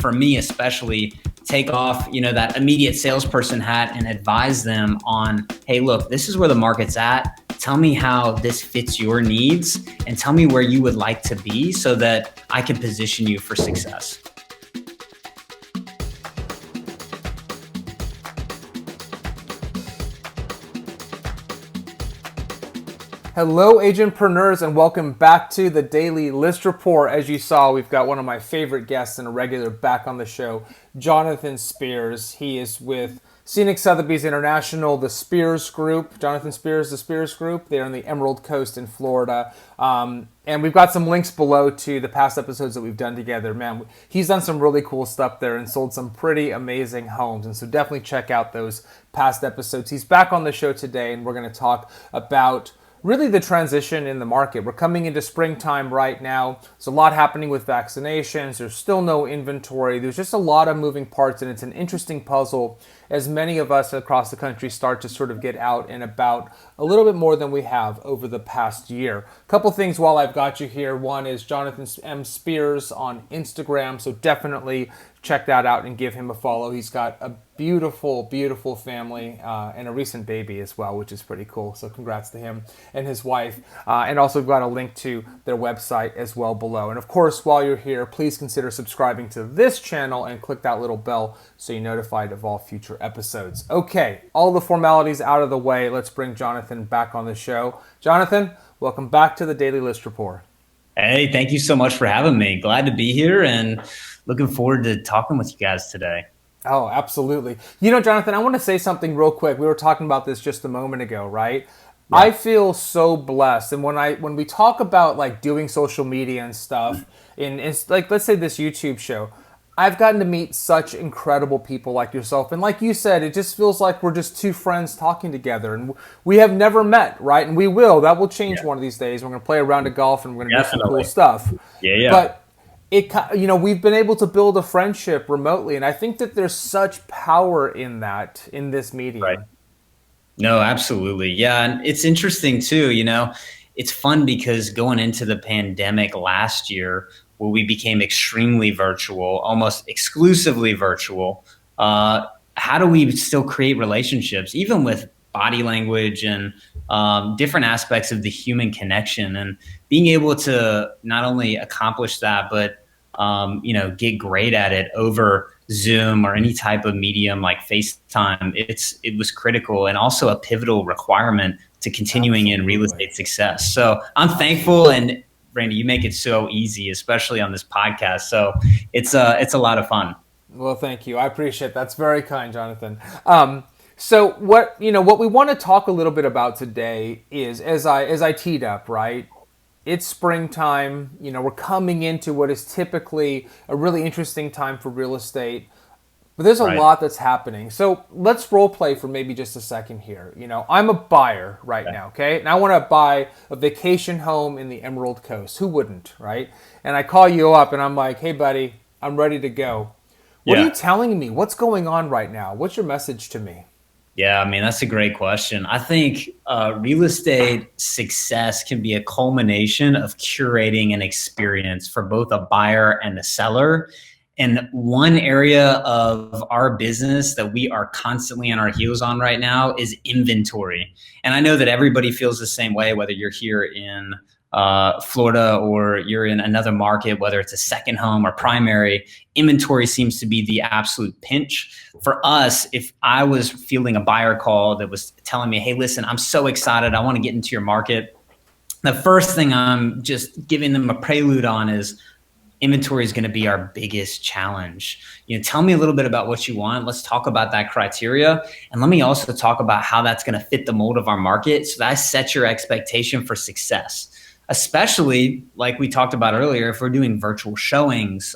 for me especially, take off, that immediate salesperson hat and advise them on, hey, look, this is where the market's at. Tell me how this fits your needs and tell me where you would like to be so that I can position you for success. Hello, agentpreneurs, and welcome back to the Daily List Report. As you saw, we've got one of my favorite guests and a regular back on the show, Jonathan Spears. He is with Scenic Sotheby's International, the Spears Group. Jonathan Spears, the Spears Group. They're on the Emerald Coast in Florida. And we've got some links below to the past episodes that we've done together. Man, he's done some really cool stuff there and sold some pretty amazing homes. And so definitely check out those past episodes. He's back on the show today, and we're going to talk about really the transition in the market. We're coming into springtime right now. There's a lot happening with vaccinations. There's still no inventory. There's just a lot of moving parts, and it's an interesting puzzle as many of us across the country start to sort of get out and about a little bit more than we have over the past year. A couple things while I've got you here. One is Jonathan M. Spears on Instagram, so definitely check that out and give him a follow. He's got a beautiful, beautiful family and a recent baby as well, which is pretty cool. So congrats to him and his wife. And also we've got a link to their website as well below. And of course, while you're here, please consider subscribing to this channel and click that little bell so you're notified of all future episodes. Okay, all the formalities out of the way. Let's bring Jonathan back on the show. Jonathan, welcome back to the Daily List Report. Hey, thank you so much for having me. Glad to be here and looking forward to talking with you guys today. Oh, absolutely. Jonathan, I want to say something real quick. We were talking about this just a moment ago, right? Yeah. I feel so blessed. And when we talk about like doing social media and stuff, in like, let's say this YouTube show, I've gotten to meet such incredible people like yourself. And like you said, it just feels like we're just two friends talking together. And we have never met, right? And we will. That will change one of these days. We're going to play a round of golf and we're going to do some cool stuff. Yeah. But we've been able to build a friendship remotely, and I think that there's such power in that, in this medium. Right. No, absolutely. Yeah, and it's interesting too, it's fun because going into the pandemic last year, where we became extremely virtual, almost exclusively virtual, how do we still create relationships, even with body language and different aspects of the human connection, and being able to not only accomplish that, but get great at it over Zoom or any type of medium like FaceTime. It was critical and also a pivotal requirement to continuing in real estate success. So I'm thankful, and Randy, you make it so easy, especially on this podcast. So it's a lot of fun. Well, thank you. I appreciate it. That's very kind, Jonathan. So what we want to talk a little bit about today is, as I teed up, right? It's springtime. We're coming into what is typically a really interesting time for real estate, but there's a lot that's happening. So let's role play for maybe just a second here. I'm a buyer right now, okay? And I want to buy a vacation home in the Emerald Coast. Who wouldn't, right? And I call you up and I'm like, hey buddy, I'm ready to go. What are you telling me? What's going on right now? What's your message to me? Yeah, that's a great question. I think real estate success can be a culmination of curating an experience for both a buyer and a seller. And one area of our business that we are constantly on our heels on right now is inventory. And I know that everybody feels the same way, whether you're here in Florida or you're in another market, whether it's a second home or primary. Inventory seems to be the absolute pinch. For us, if I was fielding a buyer call that was telling me, hey, listen, I'm so excited, I want to get into your market, the first thing I'm just giving them a prelude on is inventory is going to be our biggest challenge. Tell me a little bit about what you want. Let's talk about that criteria. And let me also talk about how that's going to fit the mold of our market so that I set your expectation for success. Especially like we talked about earlier, if we're doing virtual showings,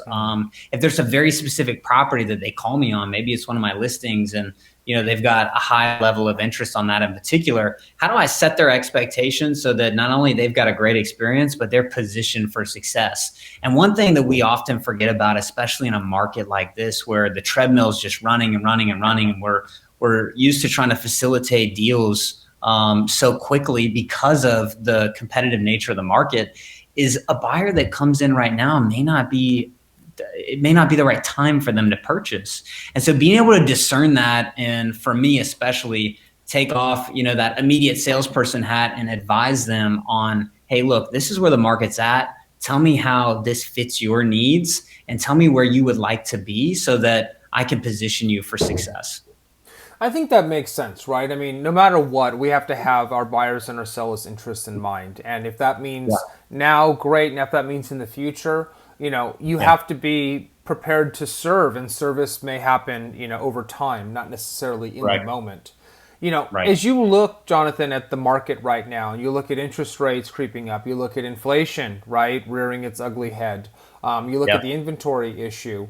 if there's a very specific property that they call me on, maybe it's one of my listings and they've got a high level of interest on that in particular, how do I set their expectations so that not only they've got a great experience, but they're positioned for success? And one thing that we often forget about, especially in a market like this, where the treadmill is just running and running and running, and we're used to trying to facilitate deals so quickly because of the competitive nature of the market, is a buyer that comes in right now may not be it may not be the right time for them to purchase. And so being able to discern that, and for me especially, take off, that immediate salesperson hat and advise them on, hey, look, this is where the market's at. Tell me how this fits your needs and tell me where you would like to be so that I can position you for success. I think that makes sense, right? I mean, no matter what, we have to have our buyers and our sellers' interests in mind. And if that means now, great. And if that means in the future, you have to be prepared to serve, and service may happen, over time, not necessarily in the moment. As you look, Jonathan, at the market right now, and you look at interest rates creeping up, you look at inflation, right, rearing its ugly head, you look at the inventory issue,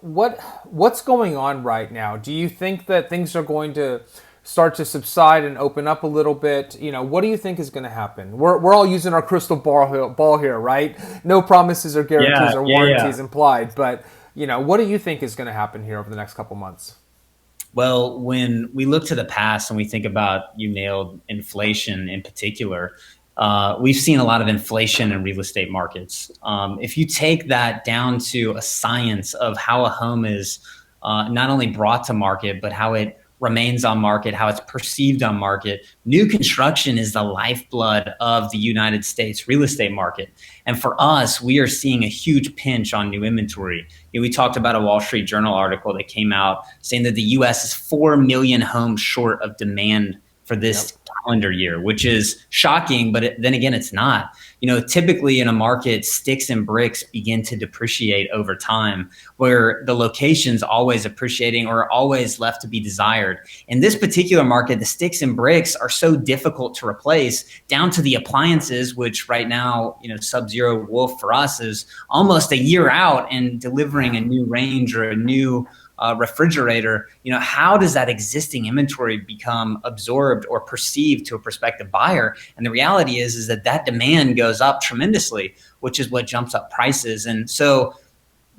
what's going on right now? Do you think that things are going to start to subside and open up a little bit? What do you think is going to happen? We're all using our crystal ball here, right? No promises or guarantees or warranties implied, but what do you think is going to happen here over the next couple months? Well, when we look to the past and we think about, you nailed inflation in particular, we've seen a lot of inflation in real estate markets. If you take that down to a science of how a home is not only brought to market, but how it remains on market, how it's perceived on market, new construction is the lifeblood of the United States real estate market. And for us, we are seeing a huge pinch on new inventory. We talked about a Wall Street Journal article that came out saying that the US is 4 million homes short of demand for this calendar year, which is shocking, but then again, it's not. Typically in a market, sticks and bricks begin to depreciate over time, where the location's always appreciating or always left to be desired. In this particular market, the sticks and bricks are so difficult to replace, down to the appliances, which right now, Sub-Zero Wolf for us is almost a year out and delivering a new range or a new refrigerator. How does that existing inventory become absorbed or perceived to a prospective buyer? And the reality is that demand goes up tremendously, which is what jumps up prices. And so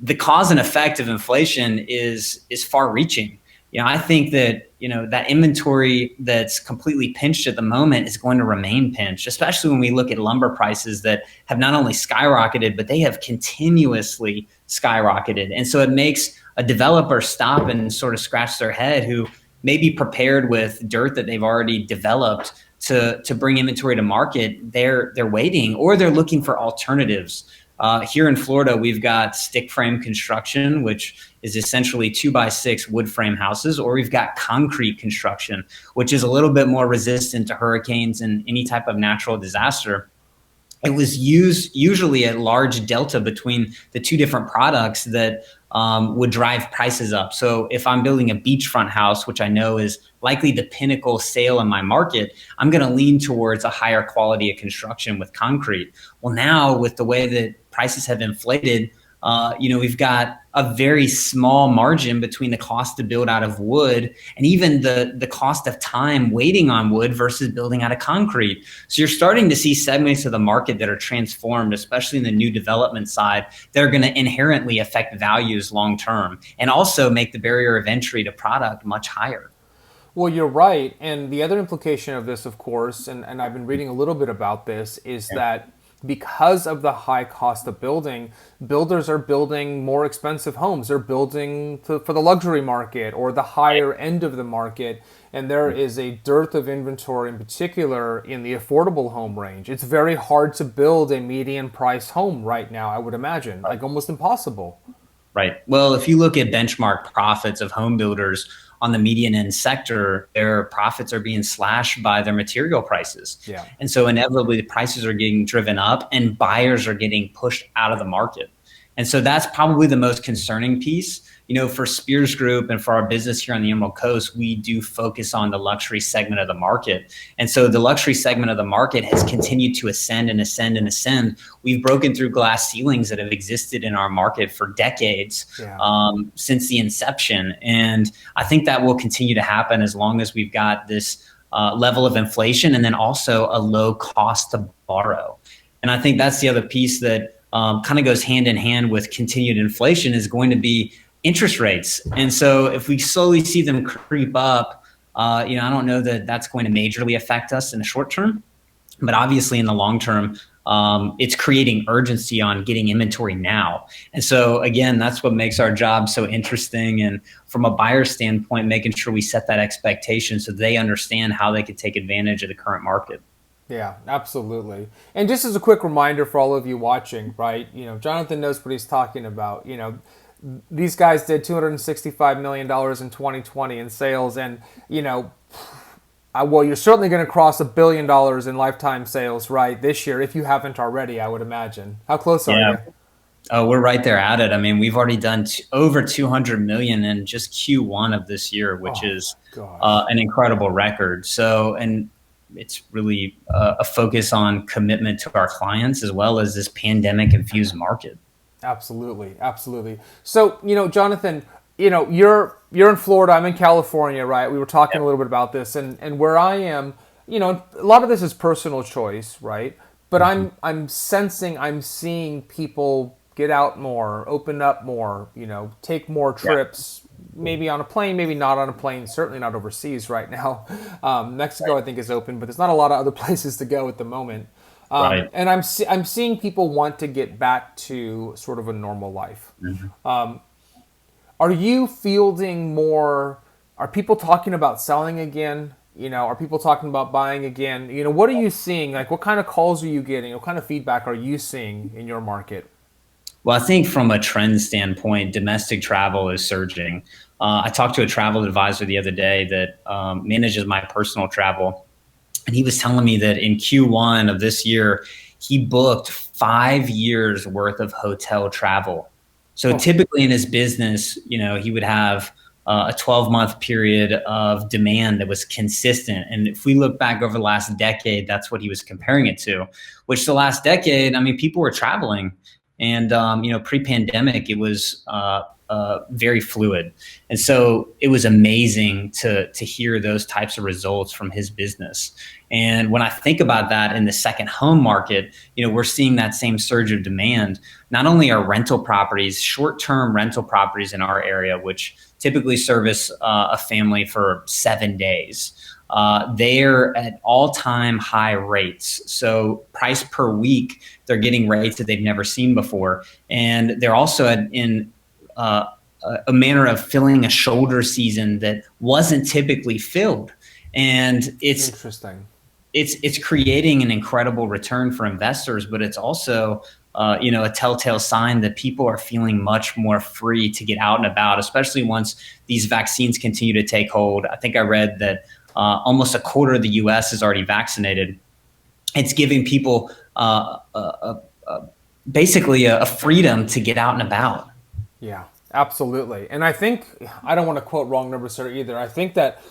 the cause and effect of inflation is far reaching. I think that, that inventory that's completely pinched at the moment is going to remain pinched, especially when we look at lumber prices that have not only skyrocketed, but they have continuously skyrocketed. And so it makes a developer stop and sort of scratch their head, who may be prepared with dirt that they've already developed to bring inventory to market. They're waiting, or they're looking for alternatives. Here in Florida, we've got stick frame construction, which is essentially 2x6 wood frame houses, or we've got concrete construction, which is a little bit more resistant to hurricanes and any type of natural disaster. It was usually a large delta between the two different products that would drive prices up. So if I'm building a beachfront house, which I know is likely the pinnacle sale in my market, I'm going to lean towards a higher quality of construction with concrete. Well, now with the way that prices have inflated, we've got a very small margin between the cost to build out of wood and even the cost of time waiting on wood versus building out of concrete. So you're starting to see segments of the market that are transformed, especially in the new development side. They're going to inherently affect values long term and also make the barrier of entry to product much higher. Well, you're right. And the other implication of this, of course, and I've been reading a little bit about this, is that because of the high cost of building, builders are building more expensive homes. They're building for the luxury market or the higher end of the market. And there is a dearth of inventory, in particular in the affordable home range. It's very hard to build a median price home right now, I would imagine, like almost impossible. Right. Well, if you look at benchmark profits of home builders on the median end sector, their profits are being slashed by their material prices. Yeah. And so inevitably the prices are getting driven up and buyers are getting pushed out of the market. And so that's probably the most concerning piece. For Spears Group and for our business here on the Emerald Coast, we do focus on the luxury segment of the market. And so the luxury segment of the market has continued to ascend and ascend and ascend. We've broken through glass ceilings that have existed in our market for decades, since the inception. And I think that will continue to happen as long as we've got this level of inflation and then also a low cost to borrow. And I think that's the other piece that kind of goes hand in hand with continued inflation is going to be interest rates. And so if we slowly see them creep up, I don't know that that's going to majorly affect us in the short term, but obviously in the long term, it's creating urgency on getting inventory now. And so again, that's what makes our job so interesting. And from a buyer standpoint, making sure we set that expectation so they understand how they could take advantage of the current market. Yeah, absolutely. And just as a quick reminder for all of you watching, right? Jonathan knows what he's talking about. These guys did $265 million in 2020 in sales, and well, you're certainly going to cross $1 billion in lifetime sales, right, this year, if you haven't already, I would imagine. How close are you? Oh, we're right there at it. I mean, we've already done over 200 million in just Q1 of this year, which is an incredible record. So, and it's really a focus on commitment to our clients as well as this pandemic-infused market. Absolutely, absolutely. So, Jonathan, you're in Florida. I'm in California, right? We were talking a little bit about this, and where I am, a lot of this is personal choice, right? But I'm seeing people get out more, open up more, take more trips. Maybe on a plane, maybe not on a plane, certainly not overseas right now. Mexico, I think, is open, but there's not a lot of other places to go at the moment. And I'm seeing people want to get back to sort of a normal life. Are you fielding more? Are people talking about selling again? Are people talking about buying again? What are you seeing? Like, what kind of calls are you getting? What kind of feedback are you seeing in your market? Well, I think from a trend standpoint, domestic travel is surging. I talked to a travel advisor the other day that manages my personal travel, and he was telling me that in Q1 of this year, he booked 5 years worth of hotel travel. So typically in his business, he would have a 12-month period of demand that was consistent. And if we look back over the last decade, that's what he was comparing it to, which the last decade, I mean, people were traveling. And, pre-pandemic, it was very fluid. And so it was amazing to hear those types of results from his business. And when I think about that in the second home market, we're seeing that same surge of demand. Not only are rental properties, short-term rental properties in our area, which typically service a family for 7 days, they're at all-time high rates. So price per week, they're getting rates that they've never seen before. And they're also in a manner of filling a shoulder season that wasn't typically filled. And it's interesting. It's creating an incredible return for investors, but it's also a telltale sign that people are feeling much more free to get out and about, especially once these vaccines continue to take hold. I think I read that almost a quarter of the U.S. is already vaccinated. It's giving people basically a freedom to get out and about. Yeah, absolutely. And I think, I don't want to quote wrong numbers here either. I think that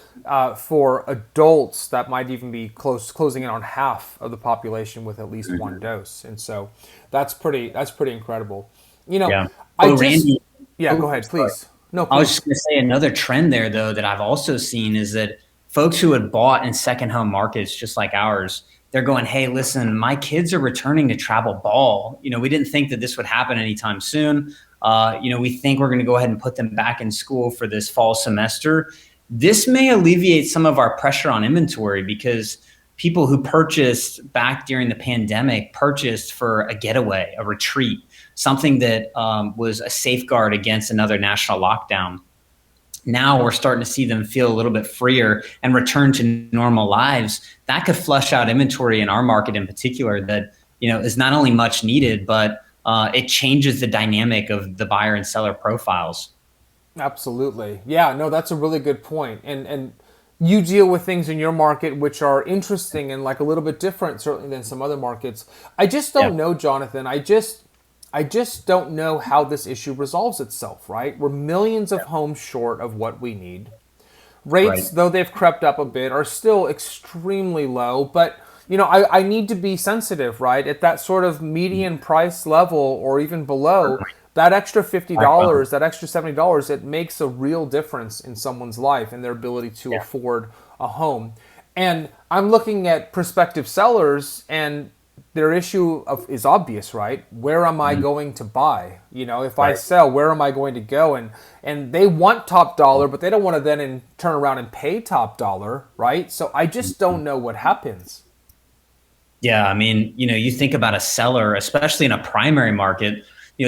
for adults, that might even be closing in on half of the population with at least one dose. And so that's pretty incredible. Randy, go ahead, please. No, please. I was just going to say another trend there, though, that I've also seen is that folks who had bought in second home markets just like ours, they're going, hey, listen, my kids are returning to travel ball. We didn't think that this would happen anytime soon. We think we're going to go ahead and put them back in school for this fall semester. This may alleviate some of our pressure on inventory because people who purchased back during the pandemic purchased for a getaway, a retreat, something that was a safeguard against another national lockdown. Now we're starting to see them feel a little bit freer and return to normal lives. That could flush out inventory in our market in particular that, is not only much needed, but it changes the dynamic of the buyer and seller profiles. Absolutely. Yeah, no, that's a really good point. And you deal with things in your market which are interesting and like a little bit different certainly than some other markets. I just don't know, Jonathan. I just don't know how this issue resolves itself, right? We're millions of homes short of what we need. Rates, though they've crept up a bit, are still extremely low, but I need to be sensitive, right? At that sort of median price level or even below, that extra $50, that extra $70, it makes a real difference in someone's life and their ability to afford a home. And I'm looking at prospective sellers, and their issue is obvious, right? Where am I going to buy? If I sell, where am I going to go? And they want top dollar, but they don't want to then turn around and pay top dollar, right? So I just don't know what happens. Yeah, I mean, you think about a seller, especially in a primary market,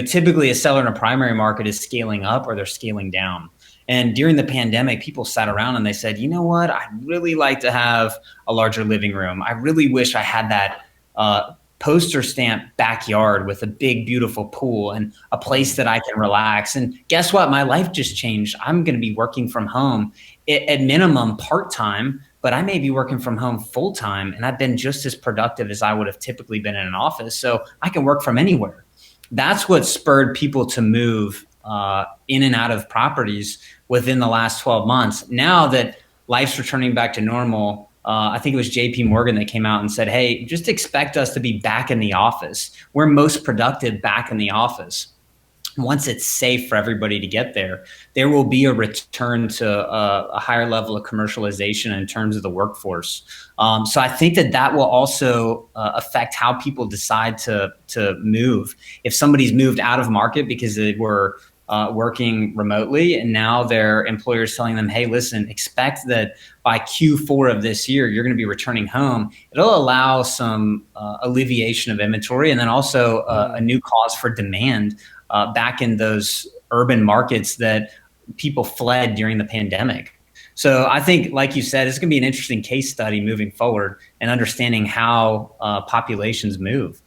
typically a seller in a primary market is scaling up or they're scaling down. And during the pandemic, people sat around and they said, you know what? I'd really like to have a larger living room. I really wish I had that poster stamp backyard with a big, beautiful pool and a place that I can relax. And guess what? My life just changed. I'm going to be working from home at minimum part-time, but I may be working from home full time, and I've been just as productive as I would have typically been in an office. So I can work from anywhere. That's what spurred people to move in and out of properties within the last 12 months. Now that life's returning back to normal, I think it was JP Morgan that came out and said, hey, just expect us to be back in the office. We're most productive back in the office. Once it's safe for everybody to get there, there will be a return to a higher level of commercialization in terms of the workforce. So I think that will also affect how people decide to move. If somebody's moved out of market because they were working remotely, and now their employer's telling them, hey, listen, expect that by Q4 of this year, you're going to be returning home. It'll allow some alleviation of inventory, and then also a new cause for demand back in those urban markets that people fled during the pandemic. So I think, like you said, it's going to be an interesting case study moving forward and understanding how populations move.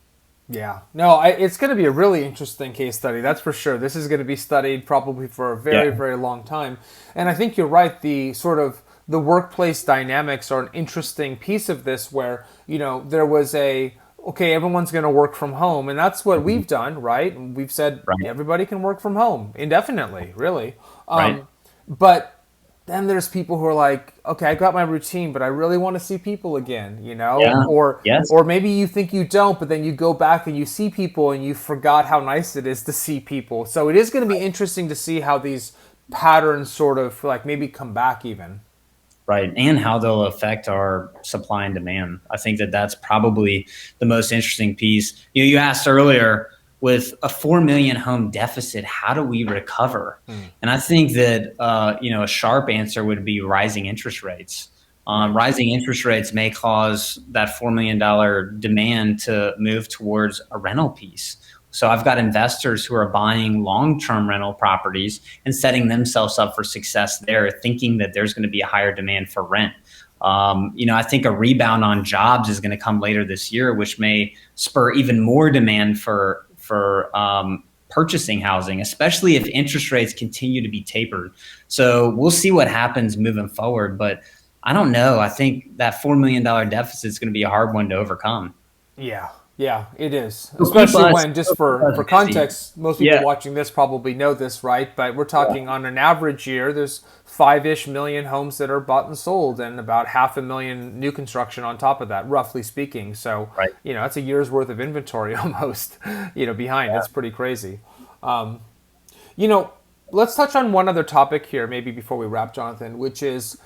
Yeah, no, it's going to be a really interesting case study. That's for sure. This is going to be studied probably for a very, Yeah. very long time. And I think you're right. The sort of the workplace dynamics are an interesting piece of this where, there was okay, everyone's going to work from home. And that's what we've done, right? And we've said Right. everybody can work from home indefinitely, really. Right. But then there's people who are like, okay, I got my routine, but I really want to see people again, Yeah. Yes. or maybe you think you don't, but then you go back and you see people and you forgot how nice it is to see people. So it is going to be interesting to see how these patterns sort of like maybe come back even. Right. And how they'll affect our supply and demand. I think that's probably the most interesting piece. You asked earlier, with a 4 million home deficit, how do we recover? And I think that, a sharp answer would be rising interest rates. Rising interest rates may cause that $4 million demand to move towards a rental piece. So I've got investors who are buying long-term rental properties and setting themselves up for success there, thinking that there's going to be a higher demand for rent. I think a rebound on jobs is going to come later this year, which may spur even more demand for purchasing housing, especially if interest rates continue to be tapered. So we'll see what happens moving forward. But I don't know. I think that $4 million deficit is going to be a hard one to overcome. Yeah, yeah, it is. It'll keep Especially us, when, just it'll keep for us busy. context, most people Yeah. watching this probably know this, right? But we're Yeah. talking on an average year, there's 5-ish million homes that are bought and sold, and about 500,000 new construction on top of that, roughly speaking. So, Right. that's a year's worth of inventory almost, behind. It's pretty crazy. Um, you know, let's touch on one other topic here, maybe before we wrap, Jonathan, which is,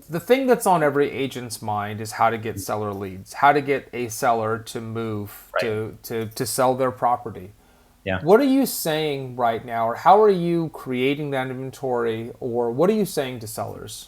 the thing that's on every agent's mind is how to get seller leads, how to get a seller to move Right. to sell their property. Yeah. What are you saying right now, or how are you creating that inventory, or what are you saying to sellers?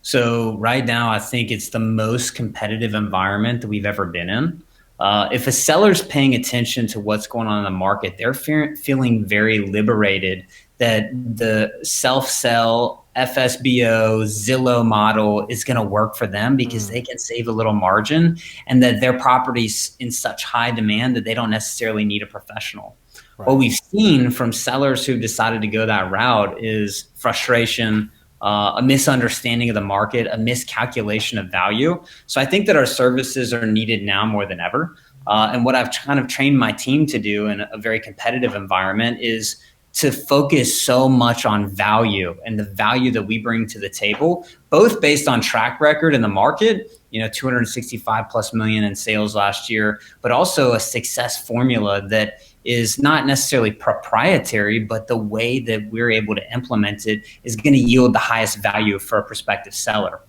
So right now, I think it's the most competitive environment that we've ever been in. If a seller's paying attention to what's going on in the market, they're feeling very liberated that the self-sell FSBO Zillow model is going to work for them because they can save a little margin, and that their property's in such high demand that they don't necessarily need a professional. What Right. we've seen from sellers who've decided to go that route is frustration, a misunderstanding of the market, a miscalculation of value. So I think that our services are needed now more than ever. And what I've kind of trained my team to do in a very competitive environment is to focus so much on value and the value that we bring to the table, both based on track record in the market, 265 plus million in sales last year, but also a success formula that is not necessarily proprietary, but the way that we're able to implement it is going to yield the highest value for a prospective seller.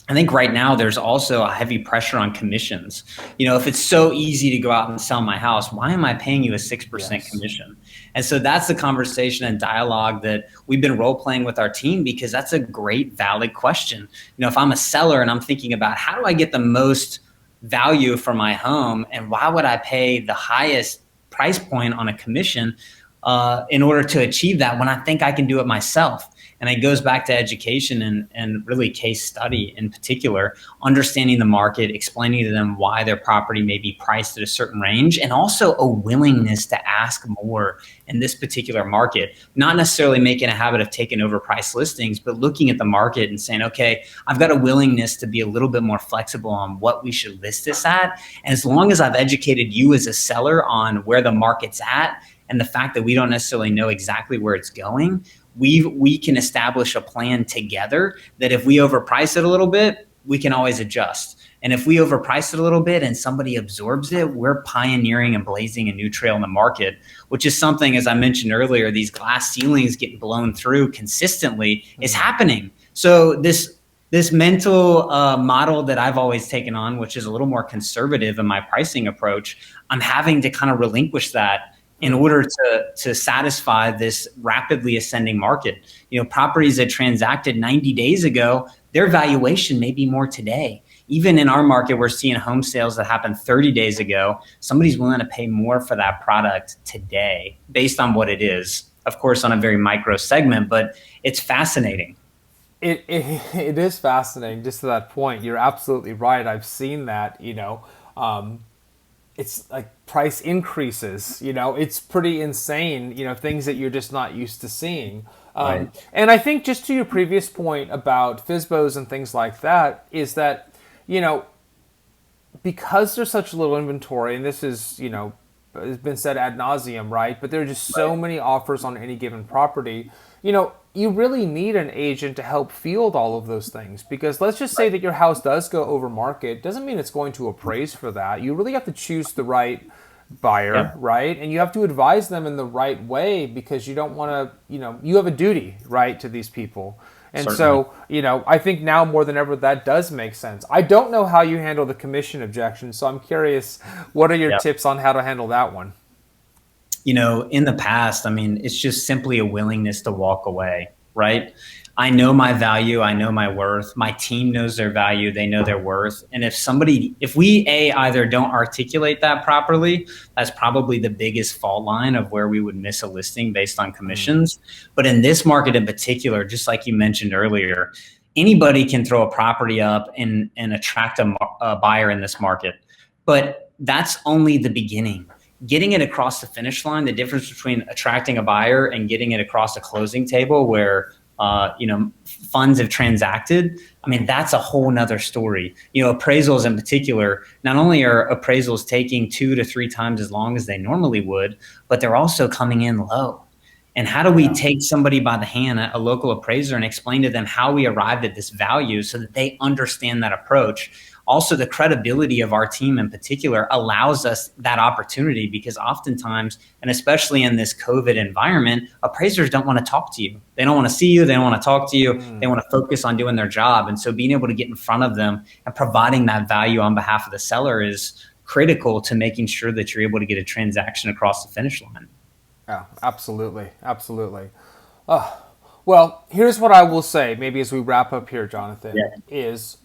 I think right now there's also a heavy pressure on commissions. If it's so easy to go out and sell my house, why am I paying you a 6% Yes. commission? And so that's the conversation and dialogue that we've been role playing with our team, because that's a great, valid question. If I'm a seller and I'm thinking about how do I get the most value for my home, and why would I pay the highest price point on a commission in order to achieve that when I think I can do it myself? And it goes back to education and really case study in particular, understanding the market, explaining to them why their property may be priced at a certain range, and also a willingness to ask more in this particular market. Not necessarily making a habit of taking overpriced listings, but looking at the market and saying, okay, I've got a willingness to be a little bit more flexible on what we should list this at. And as long as I've educated you as a seller on where the market's at and the fact that we don't necessarily know exactly where it's going, we can establish a plan together that if we overprice it a little bit, we can always adjust. And if we overprice it a little bit and somebody absorbs it, we're pioneering and blazing a new trail in the market, which is something, as I mentioned earlier, these glass ceilings getting blown through consistently is happening. So this mental model that I've always taken on, which is a little more conservative in my pricing approach, I'm having to kind of relinquish that in order to satisfy this rapidly ascending market. Properties that transacted 90 days ago, their valuation may be more today. Even in our market, we're seeing home sales that happened 30 days ago. Somebody's willing to pay more for that product today based on what it is. Of course, on a very micro segment, but it's fascinating. It is fascinating. Just to that point, you're absolutely right. I've seen that, it's like price increases, it's pretty insane, things that you're just not used to seeing. Right. And I think just to your previous point about FSBOs and things like that is that, because there's such little inventory, and this is, has been said ad nauseum, right? But there are just so many offers on any given property, you really need an agent to help field all of those things, because let's just say that your house does go over market, doesn't mean it's going to appraise for that. You really have to choose the right buyer, right? And you have to advise them in the right way, because you don't want to, you have a duty, right, to these people. And Certainly. so, I think now more than ever that does make sense. I don't know how you handle the commission objection, so I'm curious, what are your tips on how to handle that one? In the past, it's just simply a willingness to walk away, right? I know my value. I know my worth. My team knows their value. They know their worth. And if we either don't articulate that properly, that's probably the biggest fault line of where we would miss a listing based on commissions. But in this market in particular, just like you mentioned earlier, anybody can throw a property up and attract a buyer in this market. But that's only the beginning. Getting it across the finish line, the difference between attracting a buyer and getting it across a closing table where funds have transacted, that's a whole nother story. Appraisals in particular, not only are appraisals taking 2 to 3 times as long as they normally would, but they're also coming in low. And how do we take somebody by the hand, a local appraiser, and explain to them how we arrived at this value so that they understand that approach? Also, the credibility of our team in particular allows us that opportunity, because oftentimes, and especially in this COVID environment, appraisers don't want to talk to you. They don't want to see you. They don't want to talk to you. They want to focus on doing their job. And so being able to get in front of them and providing that value on behalf of the seller is critical to making sure that you're able to get a transaction across the finish line. Yeah, absolutely. Absolutely. Well, here's what I will say, maybe as we wrap up here, Jonathan, is,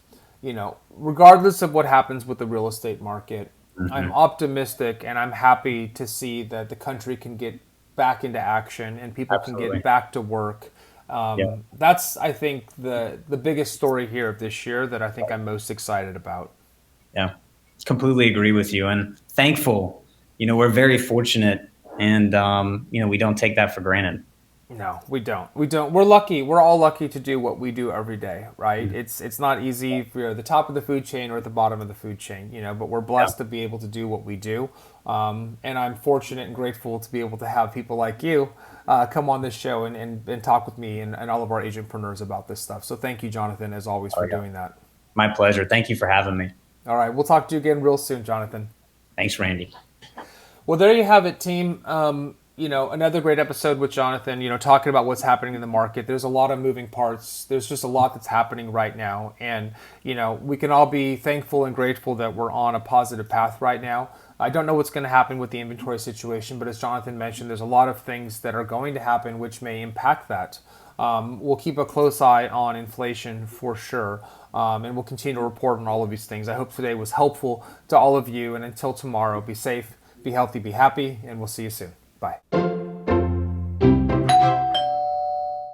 regardless of what happens with the real estate market, I'm optimistic and I'm happy to see that the country can get back into action and people can get back to work. That's, I think, the biggest story here of this year that I think I'm most excited about. Yeah, completely agree with you, and thankful. We're very fortunate, and we don't take that for granted. No, we don't. We don't. We're lucky. We're all lucky to do what we do every day, right? It's not easy if you're at the top of the food chain or at the bottom of the food chain, but we're blessed to be able to do what we do. And I'm fortunate and grateful to be able to have people like you come on this show and talk with me and all of our agentpreneurs about this stuff. So thank you, Jonathan, as always, for doing that. My pleasure. Thank you for having me. All right. We'll talk to you again real soon, Jonathan. Thanks, Randy. Well, there you have it, team. Another great episode with Jonathan, talking about what's happening in the market. There's a lot of moving parts. There's just a lot that's happening right now. And, we can all be thankful and grateful that we're on a positive path right now. I don't know what's going to happen with the inventory situation, but as Jonathan mentioned, there's a lot of things that are going to happen which may impact that. We'll keep a close eye on inflation for sure. And we'll continue to report on all of these things. I hope today was helpful to all of you. And until tomorrow, be safe, be healthy, be happy, and we'll see you soon. Bye.